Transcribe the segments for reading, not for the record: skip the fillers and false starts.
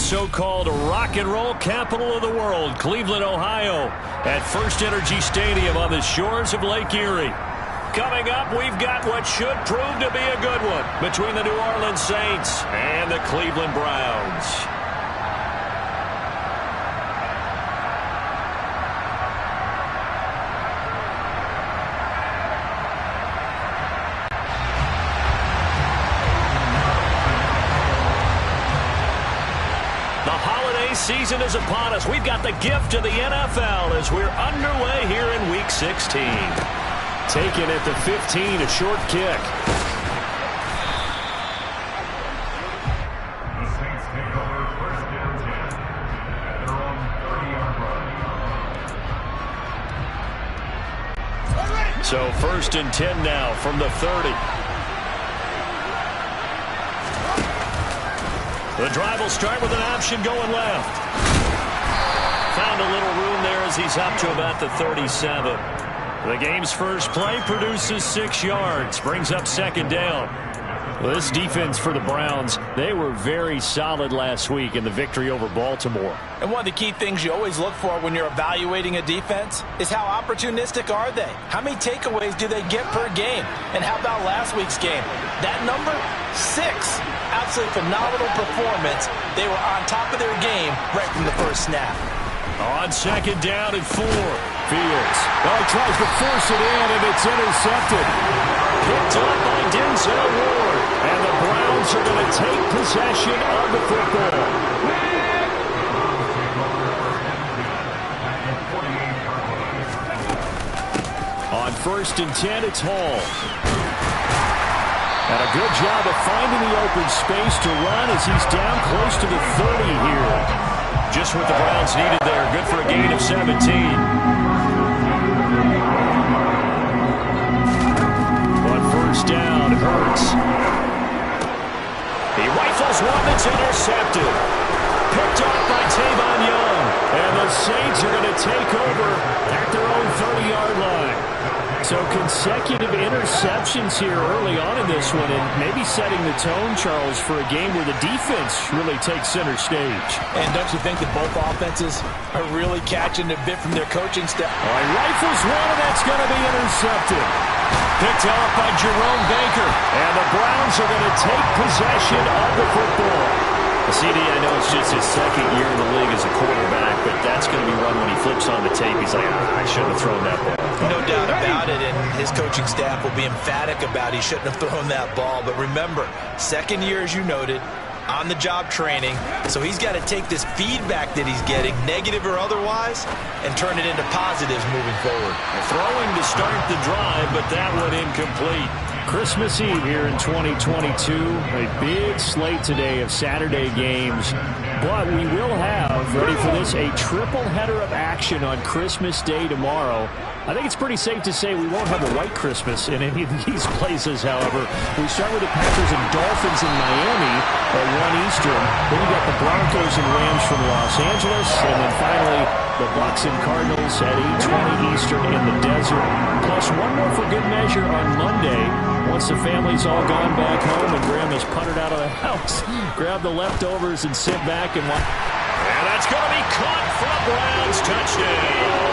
so-called rock and roll capital of the world, Cleveland, Ohio, at First Energy Stadium on the shores of Lake Erie. Coming up, we've got what should prove to be a good one between the New Orleans Saints and the Cleveland Browns. Season is upon us. We've got the gift of the NFL as we're underway here in Week 16. Taken at the 15, a short kick. The Saints take over first down 10 at their own 30-yard line. So first and 10 now from the 30. The drive will start with an option going left. Found a little room there as he's up to about the 37. The game's first play produces 6 yards. Brings up second down. Well, this defense for the Browns, they were very solid last week in the victory over Baltimore. And one of the key things you always look for when you're evaluating a defense is how opportunistic are they? How many takeaways do they get per game? And how about last week's game? That number, 6. Absolutely phenomenal performance. They were on top of their game right from the first snap. On second down and 4. Fields. Well, he tries to force it in, and it's intercepted. Picked up by Denzel Ward. And the Browns are going to take possession of the football. On first and 10, it's Hall. And a good job of finding the open space to run as he's down close to the 30 here. Just what the Browns needed there. Good for a gain of 17. On first down, Hurts. He rifles one that's intercepted. Picked off by Tavon Young. And the Saints are going to take over at their own 30-yard line. So consecutive interceptions here early on in this one, and maybe setting the tone, Charles, for a game where the defense really takes center stage. And don't you think that both offenses are really catching a bit from their coaching staff? All right, rifles one, and that's going to be intercepted. Picked off by Jerome Baker. And the Browns are going to take possession of the football. CD, I know it's just his second year in the league as a quarterback, but that's going to be one when he flips on the tape. He's like, I shouldn't have thrown that ball. No doubt about it, and his coaching staff will be emphatic about he shouldn't have thrown that ball. But remember, second year, as you noted, on-the-job training, so he's got to take this feedback that he's getting, negative or otherwise, and turn it into positives moving forward. Throwing to start the drive, but that one incomplete. Christmas Eve here in 2022. A big slate today of Saturday games. But we will have, ready for this, a triple header of action on Christmas Day tomorrow. I think it's pretty safe to say we won't have a white Christmas in any of these places, however. We start with the Packers and Dolphins in Miami at 1 Eastern. Then you got the Broncos and Rams from Los Angeles. And then finally, the Bucs and Cardinals at 8:20 Eastern in the desert. Plus one more for good measure on Monday. Once the family's all gone back home and Grandma's puttered out of the house, grab the leftovers and sit back and watch. And that's going to be caught for a Browns touchdown.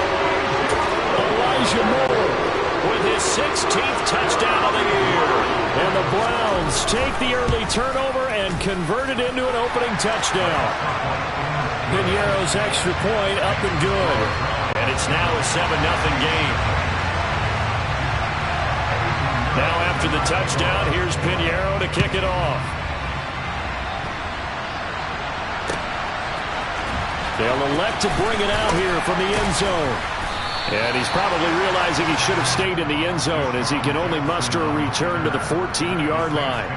Elijah Moore with his 16th touchdown of the year. And the Browns take the early turnover and convert it into an opening touchdown. Piñeiro's extra point up and good. And it's now a 7-0 game. Now after the touchdown, here's Piñeiro to kick it off. They'll elect to bring it out here from the end zone. And he's probably realizing he should have stayed in the end zone as he can only muster a return to the 14-yard line.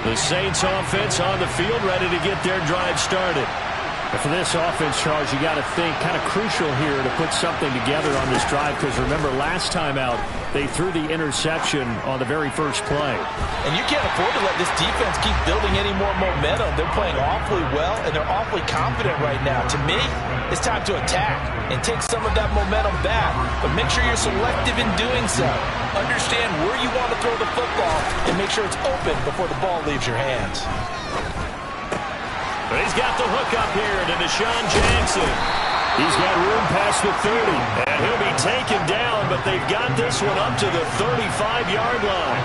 The Saints offense on the field ready to get their drive started. And for this offense, Charles, you got to think kind of crucial here to put something together on this drive, because remember last time out they threw the interception on the very first play. And you can't afford to let this defense keep building any more momentum. They're playing awfully well, and they're awfully confident right now. To me, it's time to attack and take some of that momentum back. But make sure you're selective in doing so. Understand where you want to throw the football and make sure it's open before the ball leaves your hands. But he's got the hook up here to Deshaun Jackson. He's got room past the 30. And he'll be taken down, but they've got this one up to the 35-yard line.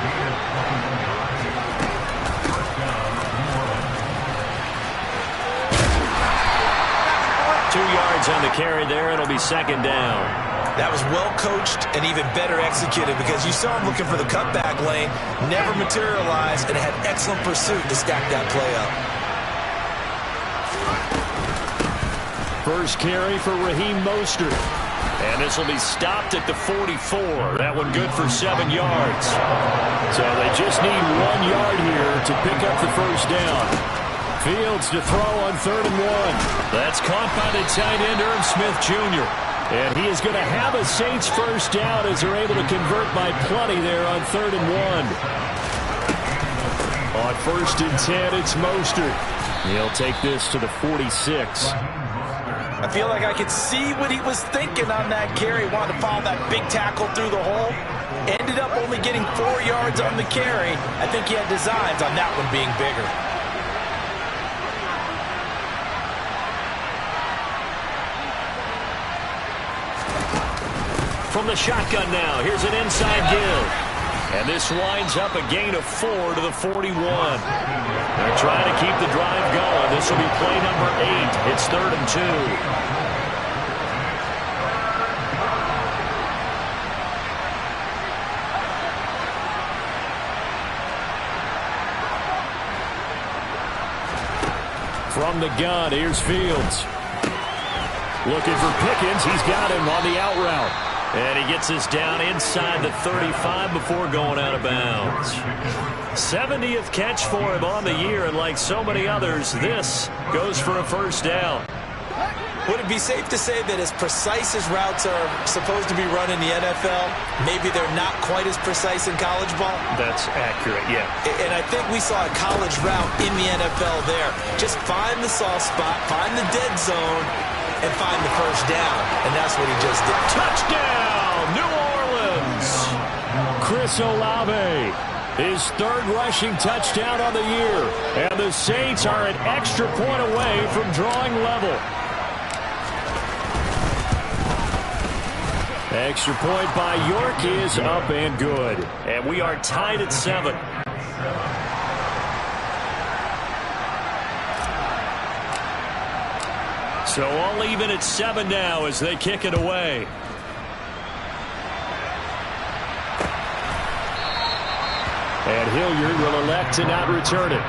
Two yards on the carry there. It'll be second down. That was well coached and even better executed, because you saw him looking for the cutback lane, never materialized, and had excellent pursuit to stack that play up. First carry for Raheem Mostert. And this will be stopped at the 44. That one good for 7 yards. So they just need 1 yard here to pick up the first down. Fields to throw on 3rd and 1. That's caught by the tight end, Irv Smith Jr. And he is going to have a Saints first down as they're able to convert by plenty there on 3rd and 1. On 1st and 10, it's Mostert. He'll take this to the 46. I feel like I could see what he was thinking on that carry. Wanted to follow that big tackle through the hole. Ended up only getting 4 yards on the carry. I think he had designs on that one being bigger. From the shotgun now, here's an inside give. And this winds up a gain of 4 to the 41. They're trying to keep the drive going. This will be play number 8. It's 3rd and 2. From the gun, here's Fields. Looking for Pickens. He's got him on the out route. And he gets us down inside the 35 before going out of bounds. 70th catch for him on the year, and like so many others, this goes for a first down. Would it be safe to say that as precise as routes are supposed to be run in the NFL, maybe they're not quite as precise in college ball? That's accurate, yeah. And I think we saw a college route in the NFL there. Just find the soft spot, find the dead zone, and find the first down. And that's what he just did. Touchdown, New Orleans! Chris Olave, his 3rd rushing touchdown on the year. And the Saints are an extra point away from drawing level. Extra point by York is up and good. And we are tied at 7. So all even at 7 now as they kick it away. And Hilliard will elect to not return it.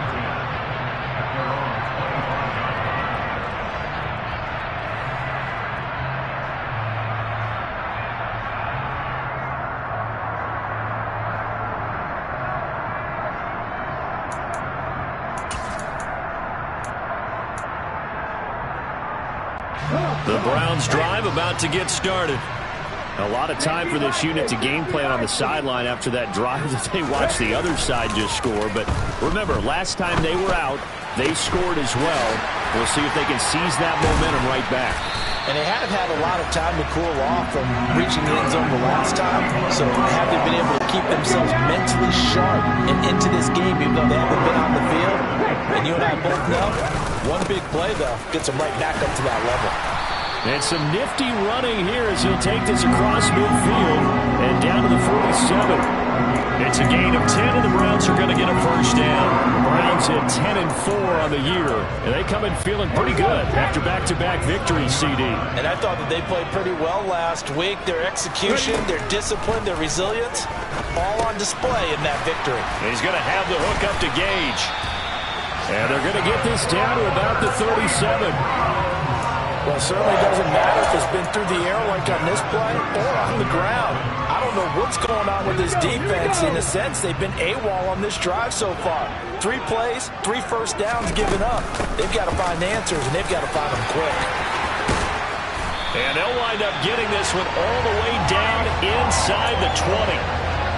The Browns drive about to get started. A lot of time for this unit to game plan on the sideline after that drive that they watched the other side just score. But remember, last time they were out, they scored as well. We'll see if they can seize that momentum right back. And they have had a lot of time to cool off from reaching the end zone the last time. So have they been able to keep themselves mentally sharp and into this game, even though they haven't been on the field? And you and I both know, one big play, though, gets them right back up to that level. And some nifty running here as he'll take this across midfield and down to the 47. It's a gain of 10, and the Browns are going to get a first down. Browns at 10-4 on the year, and they come in feeling pretty good after back-to-back victories, CD. And I thought that they played pretty well last week. Their execution, their discipline, their resilience, all on display in that victory. And he's going to have the hook up to Gage. And they're going to get this down to about the 37. Well, it certainly doesn't matter if it's been through the air like on this play or on the ground. I don't don't know what's going on with this defense. In a sense, they've been AWOL on this drive so far. 3 plays, 3 first downs given up. They've got to find answers, and they've got to find them quick. And they'll wind up getting this one all the way down inside the 20.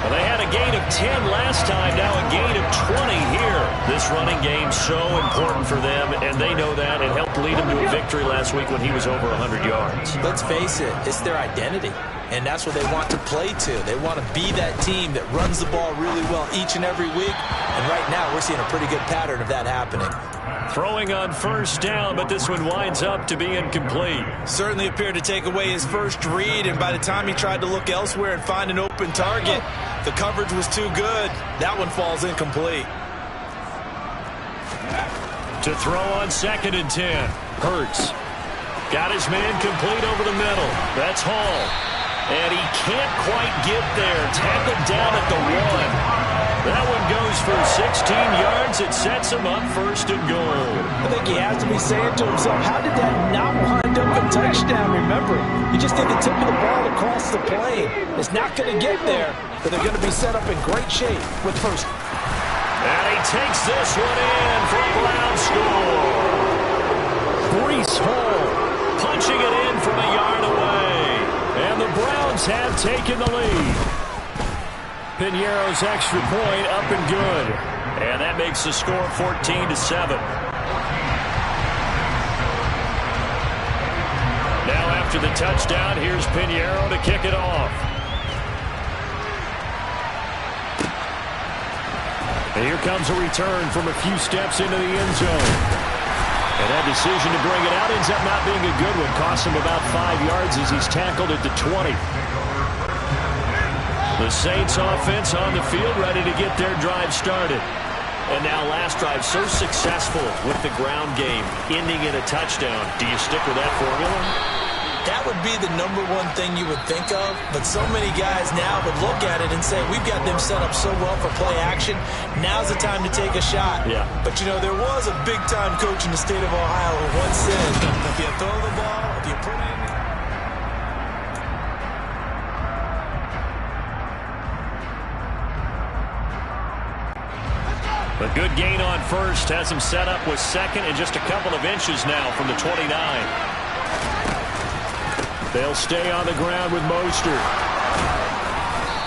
Well, they had a gain of 10 last time, now a gain of 20 here. This running game so important for them, and they know that. It helped lead them to a victory last week when he was over 100 yards. Let's face it, it's their identity, and that's what they want to play to. They want to be that team that runs the ball really well each and every week, and right now we're seeing a pretty good pattern of that happening. Throwing on first down, but this one winds up to be incomplete. Certainly appeared to take away his first read, and by the time he tried to look elsewhere and find an open target, the coverage was too good. That one falls incomplete. To throw on 2nd and 10. Hurts. Got his man complete over the middle. That's Hall. And he can't quite get there. Tackled down at the 1. That one goes for 16 yards. It sets him up 1st and goal. I think he has to be saying to himself, how did that not wind up a touchdown? Remember, you just did the tip of the ball across the plane. It's not going to get there, but they're going to be set up in great shape with first. And he takes this one in for a Brown score. Breece Hall punching it in from a yard away. And the Browns have taken the lead. Piñeiro's extra point up and good. And that makes the score 14-7. Now after the touchdown, here's Piñeiro to kick it off. And here comes a return from a few steps into the end zone. And that decision to bring it out ends up not being a good one. Costs him about 5 yards as he's tackled at the 20. The Saints offense on the field, ready to get their drive started. And now last drive so successful with the ground game, ending in a touchdown. Do you stick with that formula? That would be the #1 thing you would think of, but so many guys now would look at it and say, we've got them set up so well for play action, now's the time to take a shot. Yeah. But, you know, there was a big-time coach in the state of Ohio who once said, if you throw the ball, if you put it in. A good gain on first has him set up with 2nd and just a couple of inches now from the 29. They'll stay on the ground with Mostert.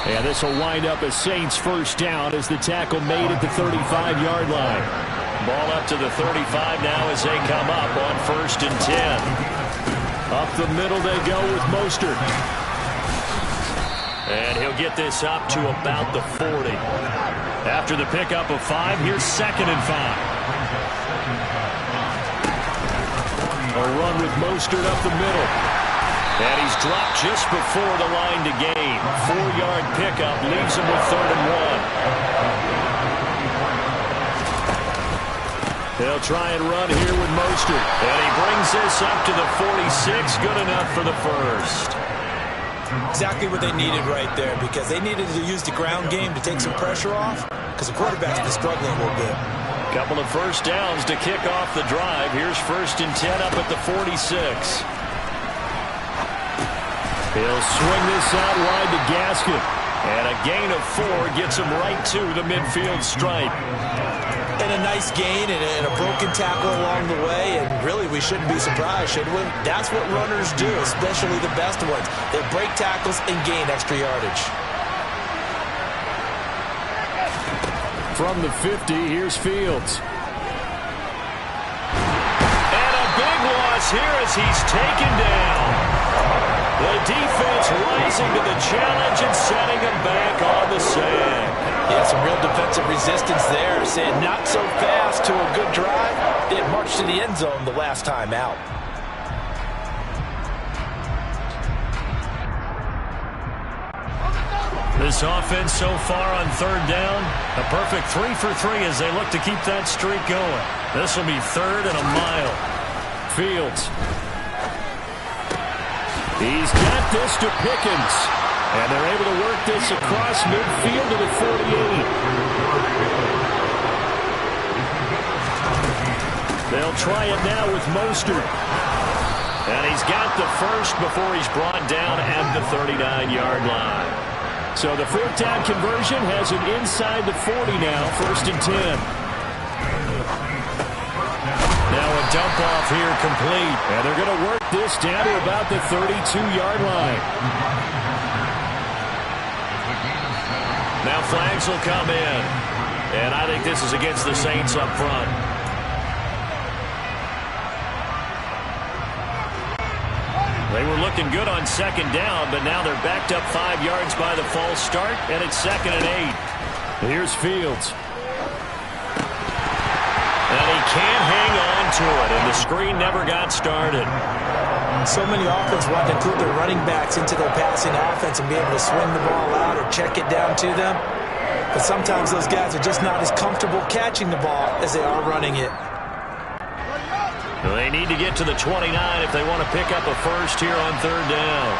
And this will wind up a Saints first down as the tackle made at the 35-yard line. Ball up to the 35 now as they come up on 1st and 10. Up the middle they go with Mostert. And he'll get this up to about the 40. After the pickup of 5, here's 2nd and 5. A run with Mostert up the middle. And he's dropped just before the line to gain. 4-yard pickup leaves him with 3rd and 1. They'll try and run here with Mostert. And he brings this up to the 46. Good enough for the first. Exactly what they needed right there, because they needed to use the ground game to take some pressure off, because the quarterback's been struggling a little bit. Couple of first downs to kick off the drive. Here's 1st and 10 up at the 46. He'll swing this out wide to Gaskin. And a gain of 4 gets him right to the midfield stripe. And a nice gain and a broken tackle along the way, and really we shouldn't be surprised, should we? That's what runners do, especially the best ones. They break tackles and gain extra yardage. From the 50, here's Fields. And a big loss here as he's taken down. The defense rising to the challenge and setting him back on the sand. Yeah, some real defensive resistance there, saying not so fast to a good drive. They had marched to the end zone the last time out. This offense so far on 3rd down, a perfect 3 for 3 as they look to keep that streak going. This will be 3rd and a mile. Fields. He's got this to Pickens. And they're able to work this across midfield to the 48. They'll try it now with Mostert. And he's got the first before he's brought down at the 39-yard line. So the fourth down conversion has him inside the 40 now, 1st and 10. Now a dump off here complete. And they're going to work this down to about the 32-yard line. Now flags will come in. And I think this is against the Saints up front. They were looking good on 2nd down, but now they're backed up 5 yards by the false start, and it's 2nd and 8. Here's Fields. And he can't hang on to it, and the screen never got started. So many offenses want to include their running backs into their passing offense and be able to swing the ball out or check it down to them. But sometimes those guys are just not as comfortable catching the ball as they are running it. They need to get to the 29 if they want to pick up a first here on 3rd down.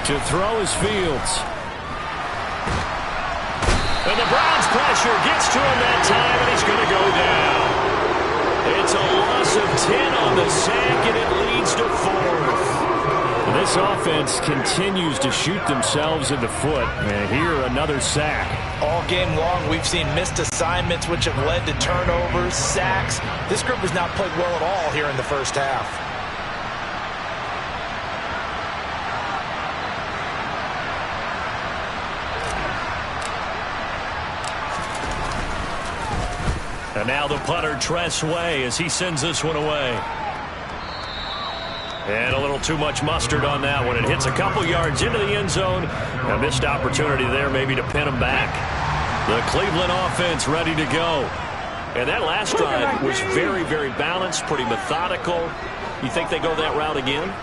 To throw is Fields. And the Browns pressure gets to him that time, and he's going to go down. It's a loss of 10 on the sack, and it leads to 4th. This offense continues to shoot themselves in the foot. And here, another sack. All game long, we've seen missed assignments, which have led to turnovers, sacks. This group has not played well at all here in the first half. And now the punter, Tress Way, as he sends this one away. And a little too much mustard on that one. It hits a couple yards into the end zone. A missed opportunity there maybe to pin him back. The Cleveland offense ready to go. And that last drive was very, very balanced, pretty methodical. You think they go that route again?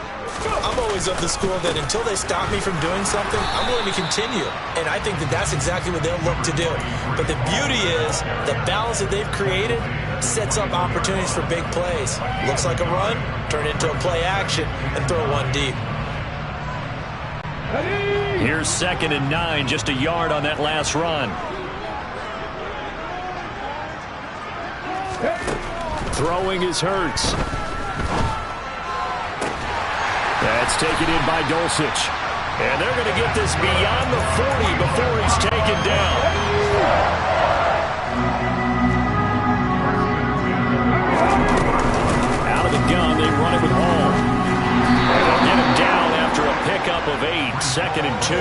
I'm always of the school that until they stop me from doing something, I'm going to continue. And I think that that's exactly what they'll look to do. But the beauty is the balance that they've created sets up opportunities for big plays. Looks like a run, turn into a play action, and throw one deep. Here's 2nd and 9, just a yard on that last run. Throwing is Hurts. That's taken in by Dulcich. And they're going to get this beyond the 40 before he's taken down. Out of the gun, they run it with Hall. And they'll get him down after a pickup of 8, 2nd and 2.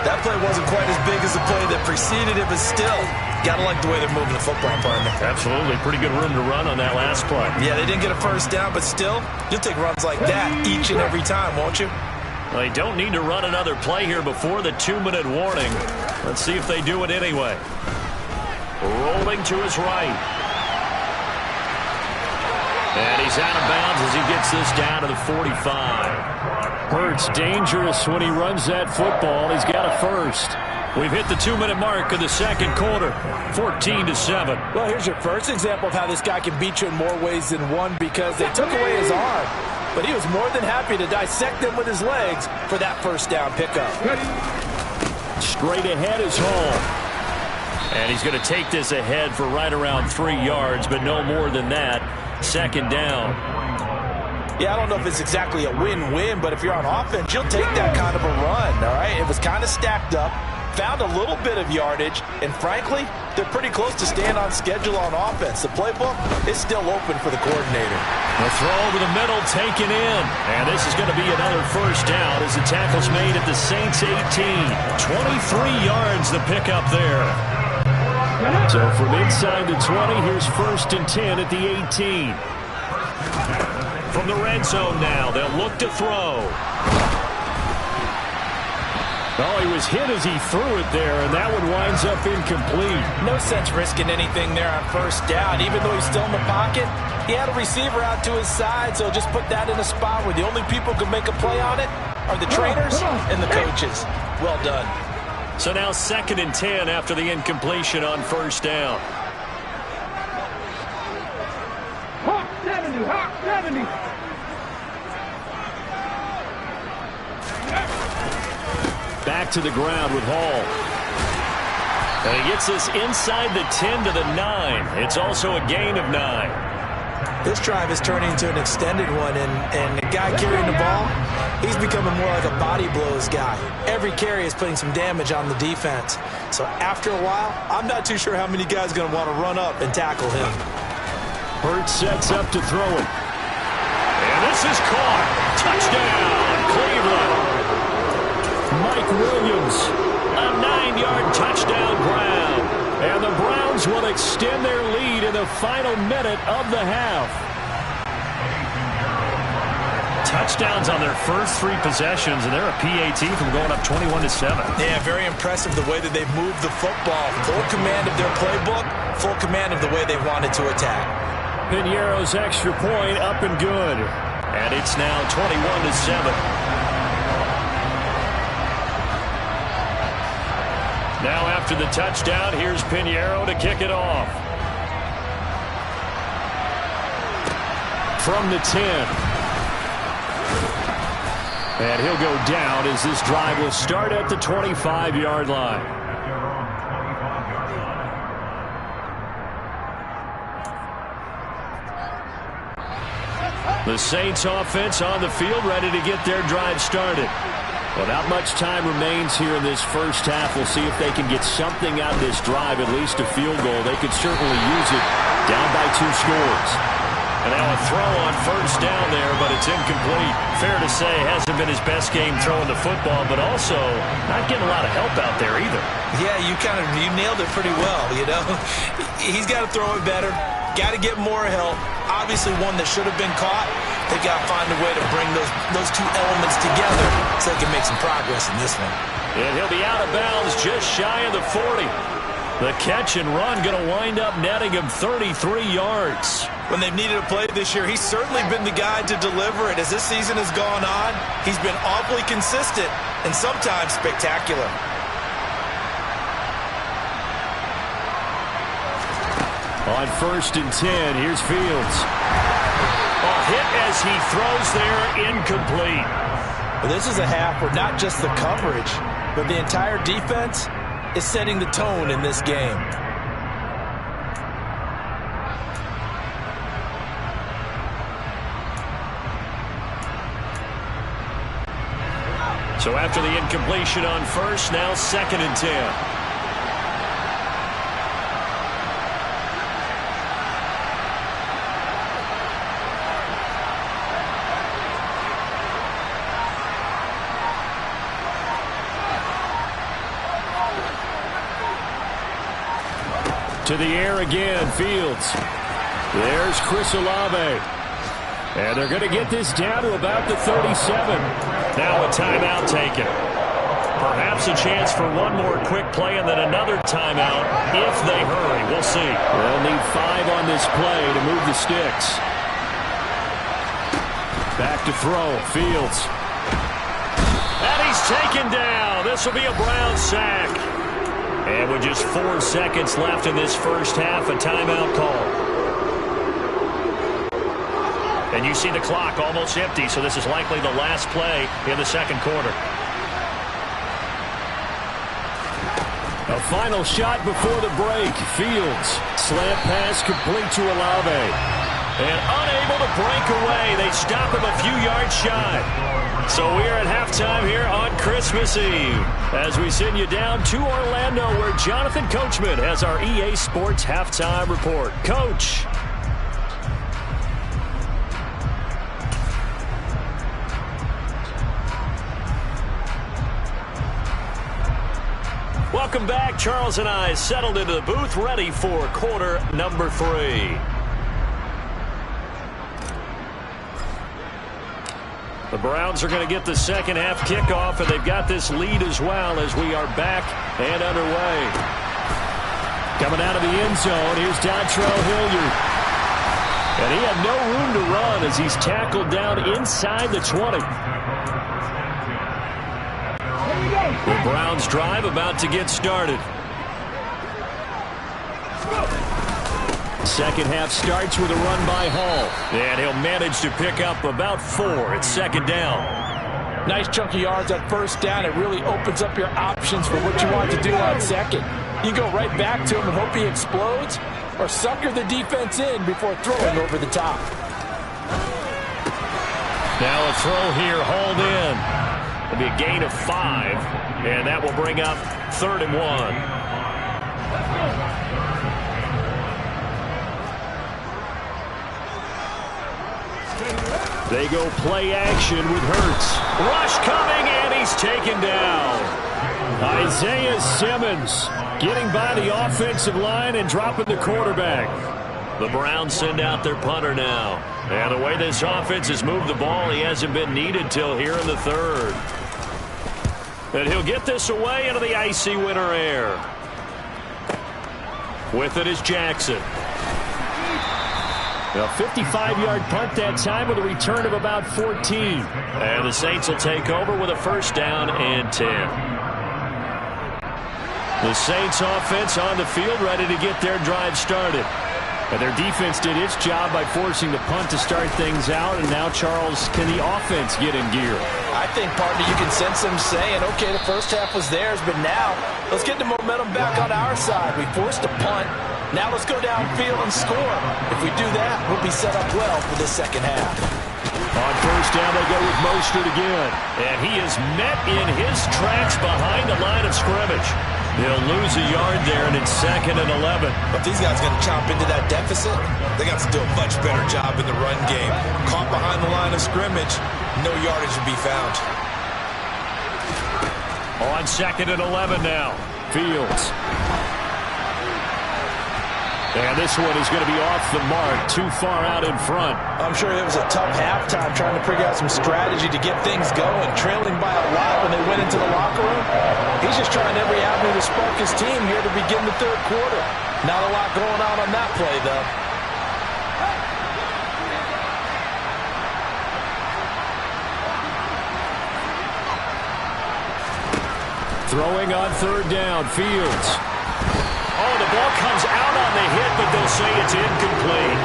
That play wasn't quite as big as the play that preceded it, but still, gotta like the way they're moving the football, partner. Absolutely. Pretty good room to run on that last play. Yeah, they didn't get a first down, but still, you'll take runs like that each and every time, won't you? Well, they don't need to run another play here before the 2-minute warning. Let's see if they do it anyway. Rolling to his right. And he's out of bounds as he gets this down to the 45. Hurts dangerous when he runs that football. He's got a first. We've hit the 2-minute mark of the second quarter, 14-7. Well, here's your first example of how this guy can beat you in more ways than one because they took away his arm. But he was more than happy to dissect them with his legs for that first down pickup. Straight ahead is Hall. And he's going to take this ahead for right around 3 yards, but no more than that. 2nd down. Yeah, I don't know if it's exactly a win-win, but if you're on offense, you'll take that kind of a run, all right? It was kind of stacked up, found a little bit of yardage, and frankly, they're pretty close to staying on schedule on offense. The playbook is still open for the coordinator. The throw over the middle taken in. And this is going to be another first down as the tackle's made at the Saints 18. 23 yards the pickup there. So from inside the 20, here's 1st and 10 at the 18. From the red zone now, they'll look to throw. Oh, he was hit as he threw it there, and that one winds up incomplete. No sense risking anything there on first down. Even though he's still in the pocket, he had a receiver out to his side, so just put that in a spot where the only people who can make a play on it are the trainers and the coaches. Well done. So now 2nd and 10 after the incompletion on first down. Hawk 70, Hawk 70. Back to the ground with Hall. And he gets this inside the 10 to the 9. It's also a gain of 9. This drive is turning into an extended one, and the guy carrying the ball, he's becoming more like a body blows guy. Every carry is putting some damage on the defense. So after a while, I'm not too sure how many guys are going to want to run up and tackle him. Hurts sets up to throw it. And this is caught. Touchdown, Cleveland. Mike Williams, a 9-yard touchdown grab. And the Browns will extend their lead in the final minute of the half. Touchdowns on their first 3 possessions, and they're a PAT from going up 21-7. Yeah, very impressive the way that they've moved the football. Full command of their playbook, full command of the way they wanted to attack. Piñeiro's extra point up and good. And it's now 21-7. Now after the touchdown, here's Piñeiro to kick it off. From the 10. And he'll go down as this drive will start at the 25-yard line. The Saints offense on the field, ready to get their drive started. Well, not much time remains here in this first half. We'll see if they can get something out of this drive, at least a field goal. They could certainly use it, down by 2 scores. And now a throw on first down there, but it's incomplete. Fair to say, hasn't been his best game throwing the football, but also not getting a lot of help out there either. Yeah, you nailed it pretty well, you know. He's got to throw it better. Got to get more help. Obviously one that should have been caught. They've got to find a way to bring those 2 elements together so they can make some progress in this one. And he'll be out of bounds just shy of the 40. The catch and run going to wind up netting him 33 yards. When they've needed a play this year, he's certainly been the guy to deliver it. As this season has gone on, he's been awfully consistent and sometimes spectacular. On first and 10, here's Fields. A hit as he throws there, incomplete. Well, this is a half where not just the coverage, but the entire defense is setting the tone in this game. So after the incompletion on first, now 2nd and 10. To the air again, Fields. There's Chris Olave. And they're going to get this down to about the 37. Now a timeout taken. Perhaps a chance for one more quick play and then another timeout if they hurry. We'll see. They'll need 5 on this play to move the sticks. Back to throw, Fields. And he's taken down. This will be a Browns sack. And with just 4 seconds left in this first half, a timeout call. And you see the clock almost empty, so this is likely the last play in the second quarter. A final shot before the break. Fields. Slant pass complete to Olave. And unable to break away. They stop him a few yards shy. So we are at halftime here on Christmas Eve as we send you down to Orlando where Jonathan Coachman has our EA Sports Halftime Report. Coach. Welcome back. Charles and I settled into the booth ready for quarter number 3. The Browns are going to get the second half kickoff, and they've got this lead as well as we are back and underway. Coming out of the end zone, here's Dontrell Hilliard. And he had no room to run as he's tackled down inside the 20. The Browns drive about to get started. Second half starts with a run by Hall. And he'll manage to pick up about 4. It's second down. Nice chunk of yards on first down. It really opens up your options for what you want to do on second. You go right back to him and hope he explodes, or sucker the defense in before throwing over the top. Now a throw here, hauled in. It'll be a gain of 5, and that will bring up 3rd and 1. They go play action with Hurts. Rush coming, and he's taken down. Isaiah Simmons getting by the offensive line and dropping the quarterback. The Browns send out their punter now. And the way this offense has moved the ball, he hasn't been needed till here in the 3rd. And he'll get this away into the icy winter air. With it is Jackson. A 55-yard punt that time with a return of about 14. And the Saints will take over with a 1st down and 10. The Saints offense on the field ready to get their drive started. And their defense did its job by forcing the punt to start things out. And now, Charles, can the offense get in gear? I think, partner, you can sense them saying, okay, the first half was theirs, but now let's get the momentum back on our side. We forced a punt. Now let's go downfield and score. If we do that, we'll be set up well for the second half. On 1st down, they go with Mostert again. And he is met in his tracks behind the line of scrimmage. He'll lose a yard there, and it's 2nd and 11. But these guys are going to chomp into that deficit. They got to do a much better job in the run game. Caught behind the line of scrimmage, no yardage to be found. On 2nd and 11 now. Fields. And this one is going to be off the mark, too far out in front. I'm sure it was a tough halftime trying to figure out some strategy to get things going, trailing by a lot when they went into the locker room. He's just trying every avenue to spark his team here to begin the 3rd quarter. Not a lot going on that play, though. Throwing on 3rd down, Fields. Oh, the ball comes out on the hit, but they'll say it's incomplete.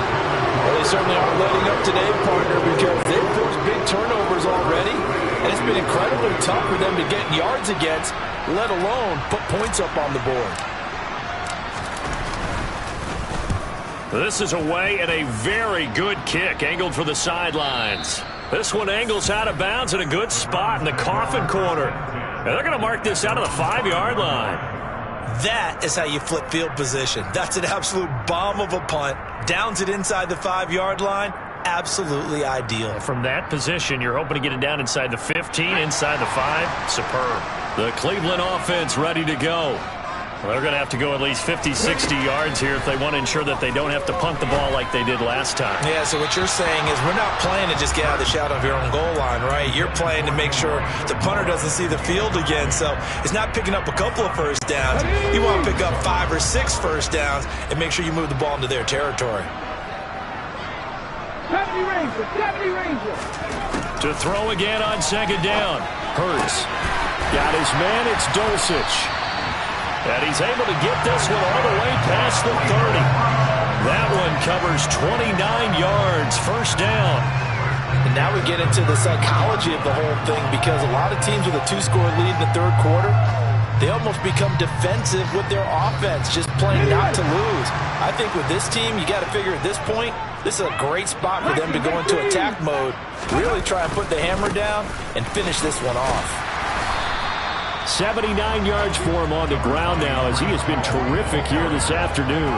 Well, they certainly aren't letting up today, partner, because they've forced big turnovers already, and it's been incredibly tough for them to get yards against, let alone put points up on the board. This is away and a very good kick, angled for the sidelines. This one angles out of bounds in a good spot in the coffin corner. And they're going to mark this out of the 5-yard line. That is how you flip field position. That's an absolute bomb of a punt. Downs it inside the 5-yard line. Absolutely ideal. From that position, you're hoping to get it down inside the 15, inside the 5. Superb. The Cleveland offense ready to go. Well, they're going to have to go at least 50, 60 yards here if they want to ensure that they don't have to punt the ball like they did last time. Yeah, so what you're saying is we're not playing to just get out of the shadow of your own goal line, right? You're playing to make sure the punter doesn't see the field again. So it's not picking up a couple of 1st downs. You want to pick up 5 or 6 1st downs and make sure you move the ball into their territory. To throw again on 2nd down. Hurts. Got his man, it's Dulcich. And he's able to get this one all the way past the 30. That one covers 29 yards, 1st down. And now we get into the psychology of the whole thing, because a lot of teams with a 2-score lead in the 3rd quarter, they almost become defensive with their offense, just playing not to lose. I think with this team, you got to figure at this point, this is a great spot for them to go into attack mode, really try and put the hammer down and finish this one off. 79 yards for him on the ground now, as he has been terrific here this afternoon.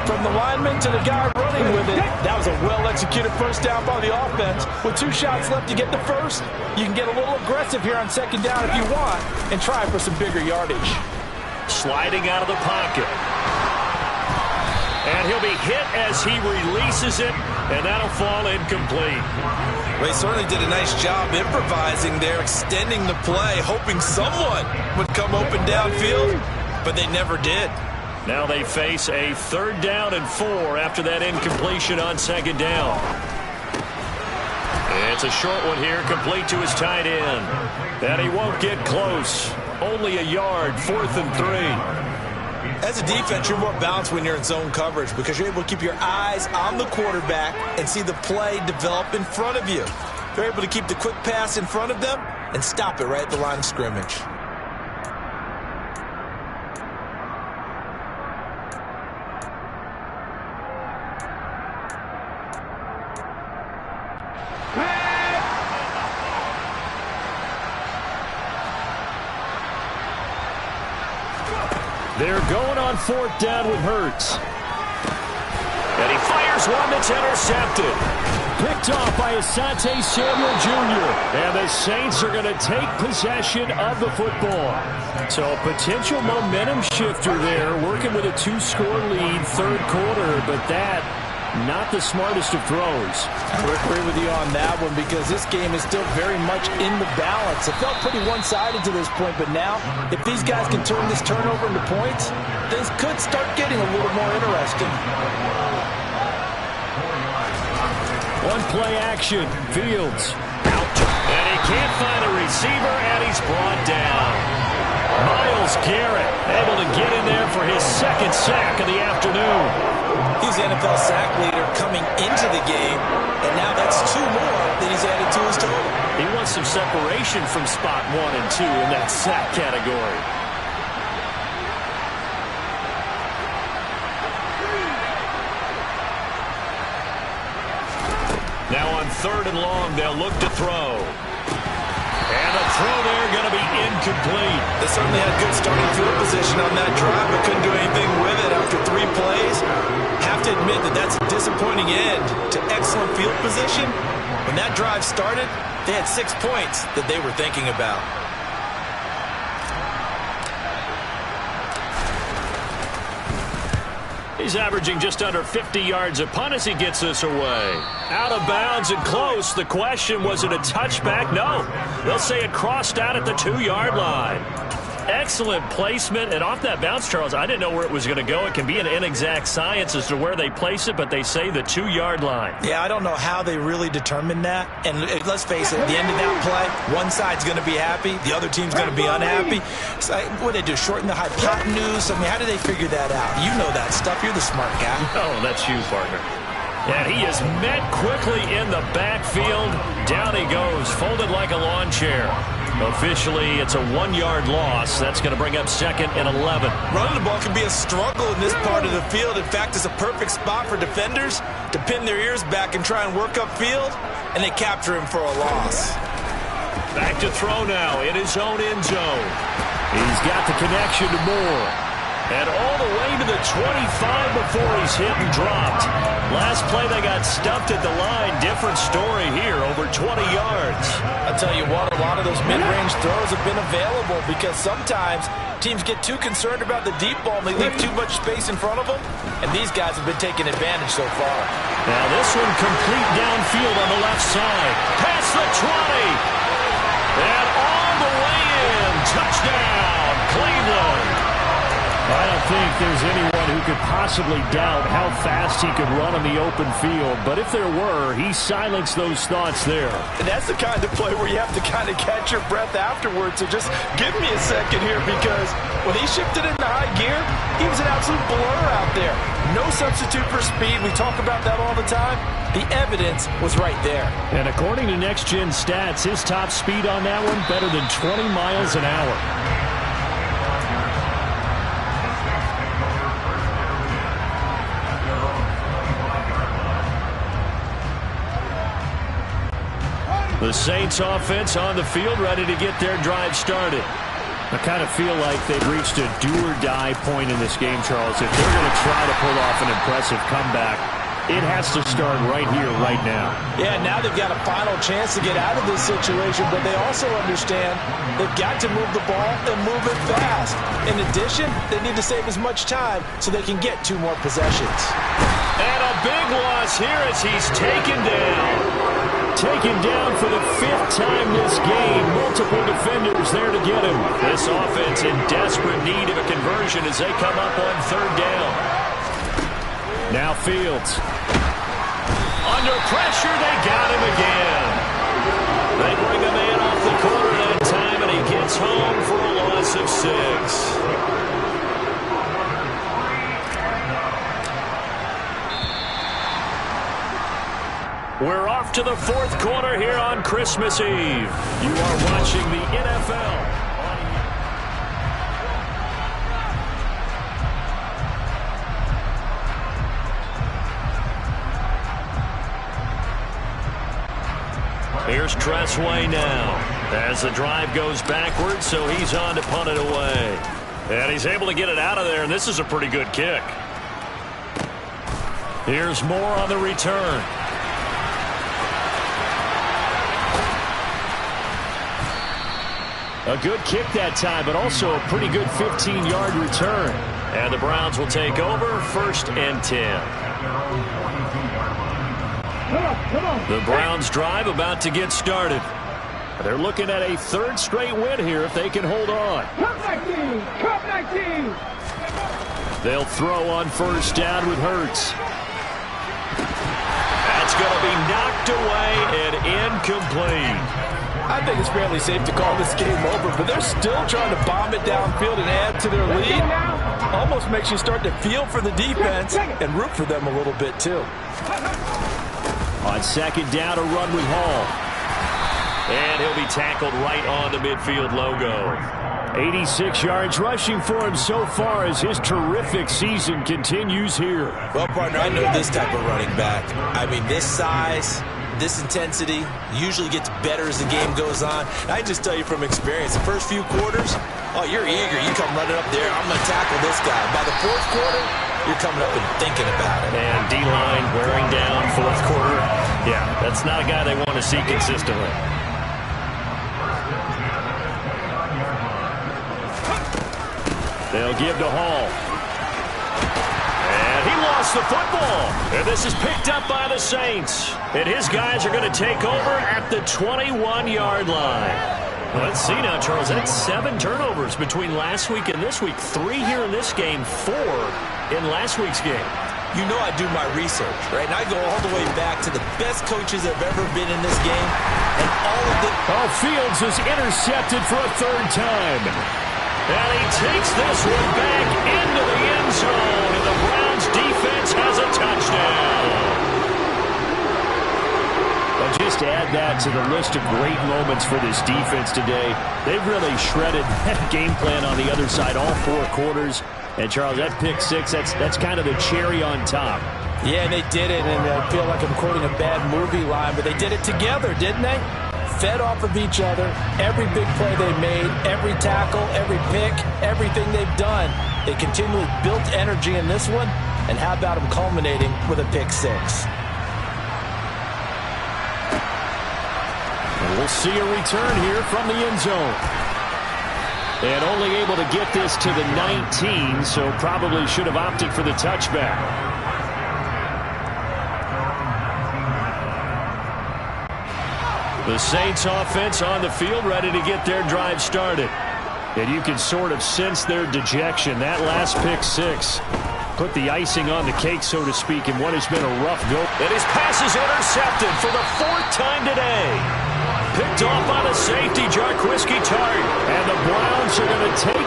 From the lineman to the guy running with it, that was a well-executed 1st down by the offense. With 2 shots left to get the 1st, you can get a little aggressive here on 2nd down if you want and try for some bigger yardage. Sliding out of the pocket. And he'll be hit as he releases it, and that'll fall incomplete. Well, he certainly did a nice job improvising there, extending the play, hoping someone would come open downfield, but they never did. Now they face a 3rd down and 4 after that incompletion on 2nd down. It's a short one here, complete to his tight end. And he won't get close. Only a yard, 4th and 3. As a defense, you're more balanced when you're in zone coverage because you're able to keep your eyes on the quarterback and see the play develop in front of you. They're able to keep the quick pass in front of them and stop it right at the line of scrimmage. They're going on 4th down with Hurts. And he fires one that's intercepted. Picked off by Asante Samuel Jr. And the Saints are going to take possession of the football. So a potential momentum shifter there, working with a 2-score lead, 3rd quarter, but that not the smartest of throws. I would agree with you on that one because this game is still very much in the balance. It felt pretty one-sided to this point, but now if these guys can turn this turnover into points, things could start getting a little more interesting. One play action. Fields. Out. And he can't find a receiver, and he's brought down. Myles Garrett able to get in there for his 2nd sack of the afternoon. He's the NFL sack leader coming into the game, and now that's 2 more that he's added to his total. He wants some separation from spot 1 and 2 in that sack category. Now on 3rd and long, they'll look to throw. And the throw there going to be incomplete. They certainly had good starting field position on that drive, but couldn't do anything with it after 3 plays. Have to admit that that's a disappointing end to excellent field position. When that drive started, they had 6 points that they were thinking about. He's averaging just under 50 yards a punt as he gets this away. Out of bounds and close. The question, was it a touchback? No. They'll say it crossed out at the 2-yard line. Excellent placement, and off that bounce, Charles, I didn't know where it was going to go. It can be an inexact science as to where they place it, but they say the 2-yard line. Yeah, I don't know how they really determined that. And let's face it, at the end of that play, one side's going to be happy, the other team's going to be unhappy. So what do they do, shorten the hypotenuse? I mean, how do they figure that out? You know that stuff. You're the smart guy. Oh, that's you, partner. And he is met quickly in the backfield. Down he goes, folded like a lawn chair. Officially, it's a 1-yard loss. That's going to bring up 2nd and 11. Running the ball can be a struggle in this part of the field. In fact, it's a perfect spot for defenders to pin their ears back and try and work upfield, and they capture him for a loss. Back to throw now in his own end zone. He's got the connection to Moore. And all the way to the 25 before he's hit and dropped. Last play, they got stuffed at the line. Different story here, over 20 yards. I'll tell you what, a lot of those mid-range throws have been available because sometimes teams get too concerned about the deep ball and they leave too much space in front of them. And these guys have been taking advantage so far. Now this one complete downfield on the left side. Past the 20. And all the way in. Touchdown, Cleveland. I don't think there's anyone who could possibly doubt how fast he could run on the open field. But if there were, he silenced those thoughts there. And that's the kind of play where you have to kind of catch your breath afterwards. So just give me a second here because when he shifted into high gear, he was an absolute blur out there. No substitute for speed. We talk about that all the time. The evidence was right there. And according to Next Gen Stats, his top speed on that one, better than 20 miles an hour. The Saints offense on the field, ready to get their drive started. I kind of feel like they've reached a do-or-die point in this game, Charles. If they're going to try to pull off an impressive comeback, it has to start right here, right now. Yeah, now they've got a final chance to get out of this situation, but they also understand they've got to move the ball and move it fast. In addition, they need to save as much time so they can get 2 more possessions. And a big loss here as he's taken down. Taken down for the 5th time this game. Multiple defenders there to get him. This offense in desperate need of a conversion as they come up on 3rd down. Now Fields. Under pressure, they got him again. They bring a man off the corner that time, and he gets home for a loss of 6. We're off to the 4th quarter here on Christmas Eve. You are watching the NFL. Here's Tressway now as the drive goes backwards, so he's on to punt it away. And he's able to get it out of there, and this is a pretty good kick. Here's more on the return. A good kick that time, but also a pretty good 15-yard return. And the Browns will take over 1st and 10. The Browns drive about to get started. They're looking at a 3rd straight win here if they can hold on. Cup 19! They'll throw on 1st down with Hurts. That's going to be knocked away and incomplete. I think it's fairly safe to call this game over, but they're still trying to bomb it downfield and add to their lead. Almost makes you start to feel for the defense and root for them a little bit, too. On 2nd down, a run with Hall. And he'll be tackled right on the midfield logo. 86 yards rushing for him so far as his terrific season continues here. Well, partner, I know this type of running back. I mean, this size, this intensity usually gets better as the game goes on. I just tell you from experience, the first few quarters, oh, you're eager. You come running up there, I'm going to tackle this guy. By the 4th quarter, you're coming up and thinking about it. And D-line wearing down 4th quarter. Yeah, that's not a guy they want to see consistently. They'll give to Hall. And he lost the football. And this is picked up by the Saints. And his guys are going to take over at the 21-yard line. Well, let's see now, Charles. That's 7 turnovers between last week and this week. 3 here in this game, 4 in last week's game. You know I do my research, right? And I go all the way back to the best coaches that have ever been in this game. And all of them... Oh, Fields is intercepted for a 3rd time. And he takes this one back into the end zone. And the Browns defense has a touchdown. Well, just add that to the list of great moments for this defense today. They've really shredded that game plan on the other side all 4 quarters. And, Charles, that pick 6, that's kind of the cherry on top. Yeah, and they did it, and I feel like I'm quoting a bad movie line, but they did it together, didn't they? Fed off of each other, every big play they made, every tackle, every pick, everything they've done. They continually built energy in this one, and how about them culminating with a pick 6? And we'll see a return here from the end zone. And only able to get this to the 19, so probably should have opted for the touchback. The Saints offense on the field, ready to get their drive started. And you can sort of sense their dejection. That last pick 6 put the icing on the cake, so to speak, in what has been a rough go. And his pass is intercepted for the 4th time today. Picked off by the safety, Jarquiski Tart. And the Browns are going to take...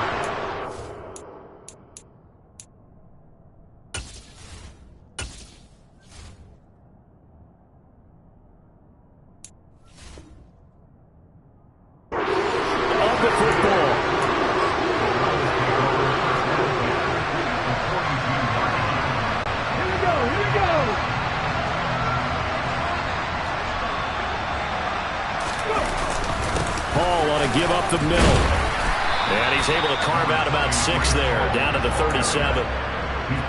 give up the middle. And he's able to carve out about 6 there, down to the 37.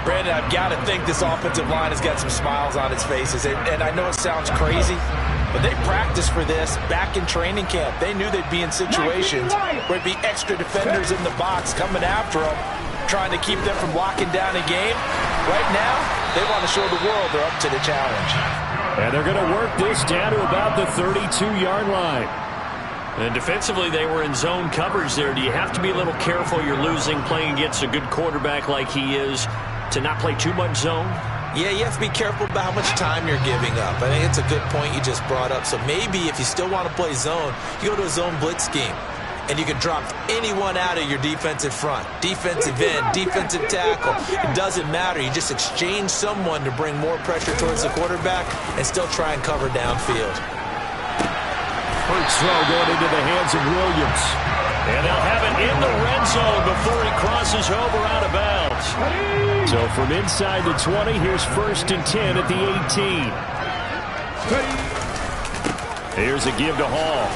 Brandon, I've got to think this offensive line has got some smiles on its faces. And I know it sounds crazy, but they practiced for this back in training camp. They knew they'd be in situations where it'd be extra defenders in the box coming after them, trying to keep them from locking down a game. Right now, they want to show the world they're up to the challenge. And they're going to work this down to about the 32-yard line. And defensively, they were in zone coverage there. Do you have to be a little careful? You're losing, playing against a good quarterback like he is, to not play too much zone? Yeah, you have to be careful about how much time you're giving up. I think it's a good point you just brought up. So maybe if you still want to play zone, you go to a zone blitz scheme. And you can drop anyone out of your defensive front. Defensive end, defensive tackle. It doesn't matter. You just exchange someone to bring more pressure towards the quarterback and still try and cover downfield. First throw going into the hands of Williams. And they'll have it in the red zone before he crosses over out of bounds. So from inside the 20, here's 1st and 10 at the 18. Here's a give to Hall.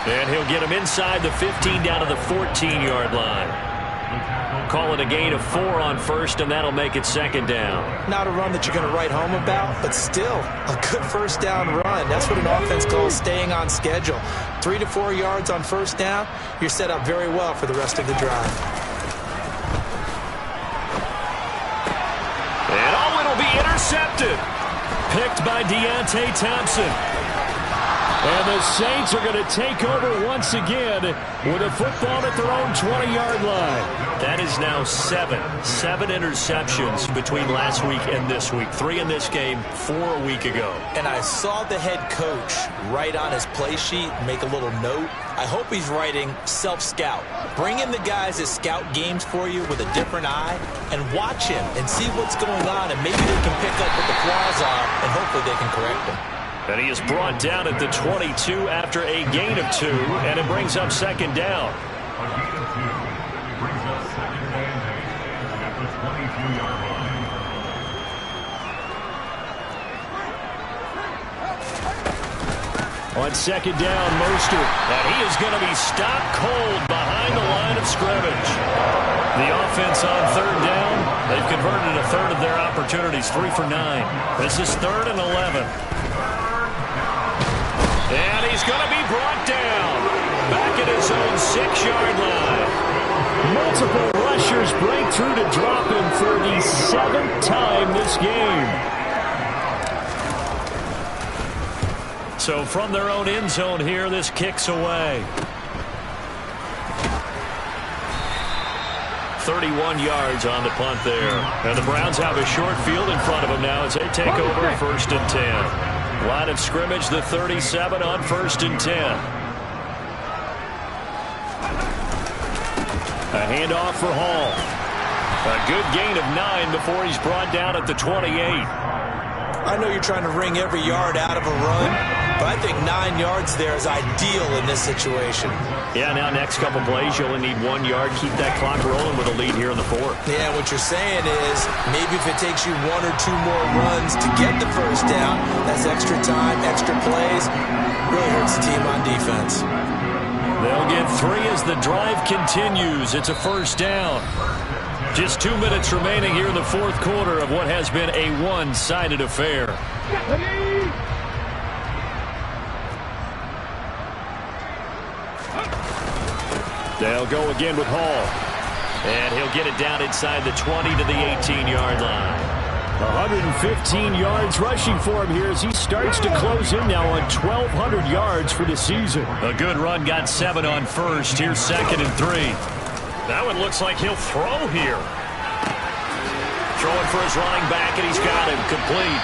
And he'll get him inside the 15 down to the 14-yard line. Call it a gain of 4 on first, and that'll make it second down. Not a run that you're going to write home about, but still a good first down run. That's what an offense calls staying on schedule. 3 to 4 yards on first down, you're set up very well for the rest of the drive. And it'll be intercepted. Picked by Deontay Thompson. And the Saints are going to take over once again with a football at their own 20-yard line. That is now 7 interceptions between last week and this week. 3 in this game, 4 a week ago. And I saw the head coach write on his play sheet, make a little note. I hope he's writing self-scout. Bring in the guys that scout games for you with a different eye and watch him and see what's going on, and maybe they can pick up what the flaws are, and hopefully they can correct them. And he is brought down at the 22 after a gain of 2, and it brings up second down. A gain of 2 brings up second and 10 at the 22-yard line. On second down, Mostert. And he is going to be stopped cold behind the line of scrimmage. The offense on third down, they've converted a third of their opportunities, 3 for 9. This is 3rd and 11. And he's going to be brought down back at his own 6-yard line. Multiple rushers break through to drop him for the 7th time this game. So from their own end zone here, this kicks away. 31 yards on the punt there. And the Browns have a short field in front of them now as they take over 1st and 10. Line of scrimmage, the 37 on 1st and 10. A handoff for Hall. A good gain of 9 before he's brought down at the 28. I know you're trying to wring every yard out of a run, but I think 9 yards there is ideal in this situation. Yeah, now next couple plays, you only need 1 yard. Keep that clock rolling with a lead here in the 4th. Yeah, what you're saying is maybe if it takes you 1 or 2 more runs to get the first down, that's extra time, extra plays. Really hurts the team on defense. They'll get 3 as the drive continues. It's a first down. Just 2 minutes remaining here in the 4th quarter of what has been a one-sided affair. They'll go again with Hall. And he'll get it down inside the 20 to the 18-yard line. 115 yards rushing for him here as he starts to close in now on 1,200 yards for the season. A good run, got 7 on first. Here's 2nd and 3. That one looks like he'll throw here. Throwing for his running back, and he's got him complete.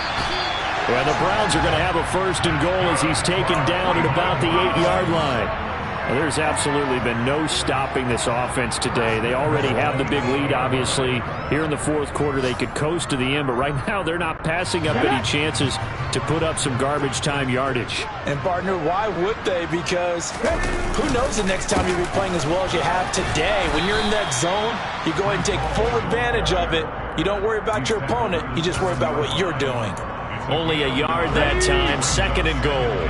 And the Browns are going to have a 1st and goal as he's taken down at about the 8-yard line. Well, there's absolutely been no stopping this offense today. They already have the big lead, obviously. Here in the 4th quarter, they could coast to the end, but right now they're not passing up any chances to put up some garbage time yardage. And, partner, why would they? Because who knows the next time you'll be playing as well as you have today. When you're in that zone, you go ahead and take full advantage of it. You don't worry about your opponent. You just worry about what you're doing. Only a yard that time. 2nd and goal.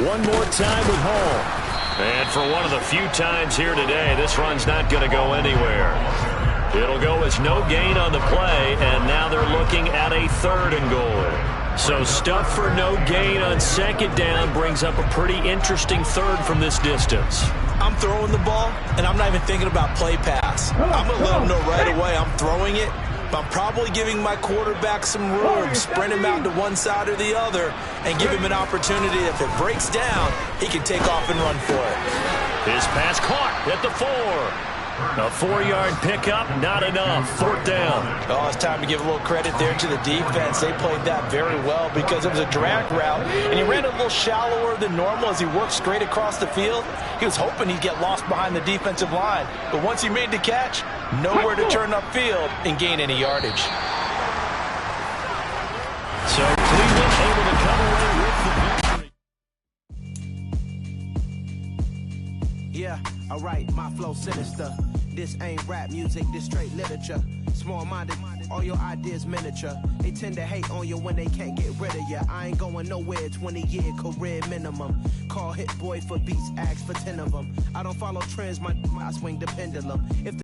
One more time with Hall. And for one of the few times here today, this run's not going to go anywhere. It'll go as no gain on the play, and now they're looking at a 3rd and goal. So stuff for no gain on 2nd down brings up a pretty interesting 3rd from this distance. I'm throwing the ball, and I'm not even thinking about play pass. I'm going to let them know right away I'm throwing it. I'm probably giving my quarterback some room, sprint him out to one side or the other, and give him an opportunity. If it breaks down, he can take off and run for it. His pass caught at the 4. A 4-yard pickup, not enough. 4th down. Oh, it's time to give a little credit there to the defense. They played that very well because it was a drag route, and he ran a little shallower than normal as he worked straight across the field. He was hoping he'd get lost behind the defensive line, but once he made the catch, nowhere to turn upfield and gain any yardage. So Cleveland able to come away with the victory. Yeah, alright, my flow sinister. This ain't rap music, this straight literature. Small-minded, all your ideas miniature. They tend to hate on you when they can't get rid of you. I ain't going nowhere, 20-year career minimum. Call Hit Boy for beats, ask for 10 of them. I don't follow trends, I swing the pendulum. If